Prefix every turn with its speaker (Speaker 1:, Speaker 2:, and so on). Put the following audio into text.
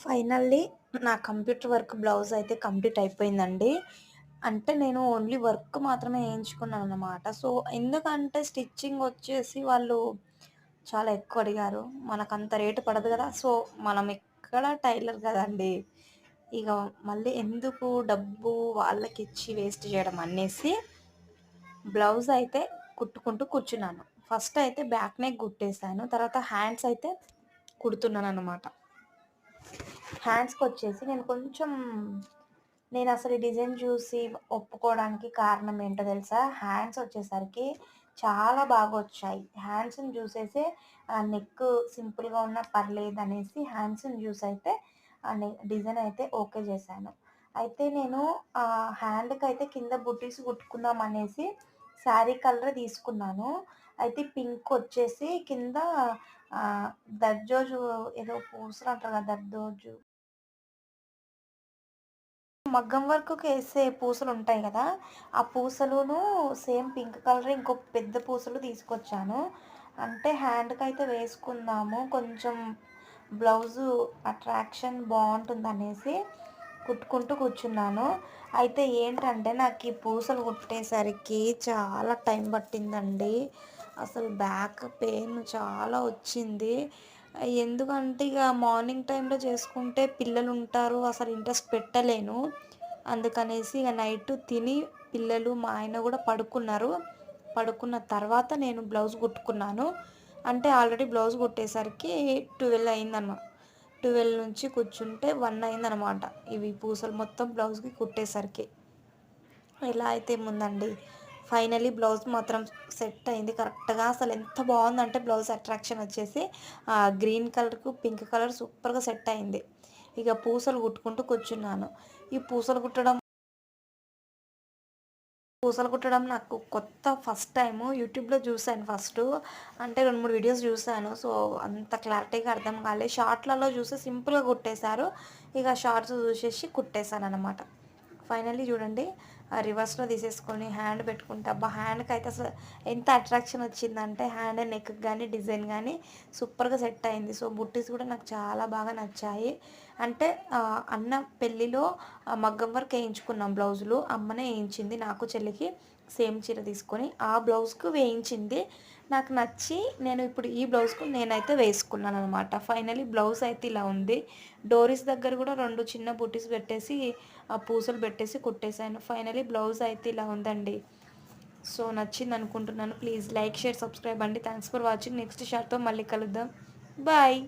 Speaker 1: Finally నా computer work blouse అయితే complete అయిపోయిందండి. అంటే నేను ఓన్లీ వర్క్ మాత్రమే ఏయించుకున్నాననమాట. సో, ఎందుకంటే స్టిచ్చింగ్ వచ్చేసి వాళ్ళు చాలా ఎక్కువ అడిగారు. మనకంత రేటు పడదు గదా! సో, మనం ఎక్కడ టైలర్ గదండీ. ఇగ మళ్ళీ ఎందుకు డబ్బు వాళ్ళకిచ్చి వేస్ట్ జేయడం అనేసి బ్లౌజ్ అయితే కుట్టుకుంటూ కూర్చున్నాను. ఫస్ట్ అయితే బ్యాక్ నెక్ కుట్టేసాను. తర్వాత హ్యాండ్స్ అయితే కుడుతున్నాననమాట. హ్యాండ్స్‌కొచ్చేసి నేనసలు ఈ డిజైన్ చూసి ఒప్పుకోవడానికి కారణం ఏంటో తెలుసా? హ్యాండ్స్ వచ్చేసరికి చాలా బాగొచ్చాయి. హ్యాండ్స్‌ని చూసేసే నెక్ సింపుల్‌గా ఉన్నా పర్లేదనేసి హ్యాండ్స్‌ని చూసయితే డిజైన్ అయితే ఓకే చేశాను. అయితే నేను హ్యాండ్‌కయితే కింద బుటీస్ కుట్టుకుందామనేసి శారీ కలరే తీసుకున్నాను. అయితే పింకొచ్చేసి కింద ఆహ్, దర్జోజు ఏదో పూసలంటారు కదా! దర్దోజు మగ్గం వర్కుకేసే పూసలుంటాయి గదా! ఆ పూసలును సేమ్ పింక్ కలర్ ఇంకో పెద్ద పూసలు తీసుకొచ్చాను. అంటే హ్యాండ్‌కయితే వేసుకుందాము. కొంచెం బ్లౌజు అట్రాక్షన్ బావుంటుందనేసి కుట్టుకుంటూ కూర్చున్నాను. అయితే ఏంటంటే నాకీ పూసలు కుట్టేసరికి చాలా టైం పట్టిందండి. అసలు బ్యాక్ పెయిన్ చాలా వచ్చింది. ఎందుకంటే ఇగ మార్నింగ్ టైమ్‌లో చేసుకుంటే పిల్లలుంటారు. అసలు ఇంట్రెస్ట్ పెట్టలేను. అందుకనేసి ఇగ నైటు తిని పిల్లలు, మా ఆయన గూడా పడుకున్నారు. పడుకున్న తర్వాత నేను బ్లౌజ్ కుట్టుకున్నాను. అంటే ఆల్రెడీ బ్లౌజ్ కుట్టేసరికి 12 అయిందన్న. 12 నుంచి కూర్చుంటే 1 అయిందనమాట. ఇవి పూసలు మొత్తం బ్లౌజ్‌కి కుట్టేసరికి. ఇలా అయితే ఏముందండి. ఫైనల్లీ బ్లౌజ్ మాత్రం సెట్ అయింది కరెక్ట్‌గా. అసలెంత బావుందంటే బ్లౌజ్ అట్రాక్షన్ వచ్చేసి గ్రీన్ కలర్‌కు పింక్ కలర్ సూపర్‌గా సెట్ అయింది. ఇగ పూసలు కుట్టుకుంటూ కూర్చున్నాను. ఈ పూసలు కుట్టడం నాకు కొత్త ఫస్ట్ టైము. యూట్యూబ్‌లో చూసాను ఫస్టు. అంటే 2, 3 వీడియోస్ చూసాను. సో, అంత క్లారిటీగా అర్థం కాలే. షార్ట్‌లలో చూసి సింపుల్‌గా కుట్టేశారు. ఇక షార్ట్స్ చూసేసి కుట్టేసాననమాట. ఫైనల్లీ చూడండి రివర్స్‌లో తీసేసుకొని హ్యాండ్ పెట్టుకుంటే అబ్బా! హ్యాండ్‌కయితే అసలు ఎంత అట్రాక్షన్ వచ్చిందంటే హ్యాండ్ అండ్ నెక్‌కి గాని, డిజైన్ గాని సూపర్‌గా సెట్ అయింది. సో, బుట్టీస్ కూడా నాకు చాలా బాగా నచ్చాయి. అంటే అన్న పెళ్ళిలో మగ్గం వర్క్ ఏయించుకున్నాం బ్లౌజులు. అమ్మనే ఏయించింది నాకు, చెల్లికి సేమ్ చీర తీసుకొని. ఆ బ్లౌజ్‌కు వేయించింది. నాకు నచ్చి నేను ఇప్పుడు ఈ బ్లౌజ్‌కు నేనైతే వేసుకున్నాననమాట. ఫైనల్లీ బ్లౌజ్ అయితే ఇలా ఉంది. డోరీస్ దగ్గర కూడా 2 చిన్న బుట్టీస్ పెట్టేసి పూసలు పెట్టేసి కుట్టేసాను. ఫైనల్లీ బ్లౌజ్ అయితే ఇలా ఉందండి. సో, నచ్చిందనుకుంటున్నాను. ప్లీజ్ లైక్, షేర్, సబ్స్క్రైబ్ అండి. Thanks for watching. నెక్స్ట్ షాట్‌తో మళ్ళీ కలుద్దాం. బాయ్.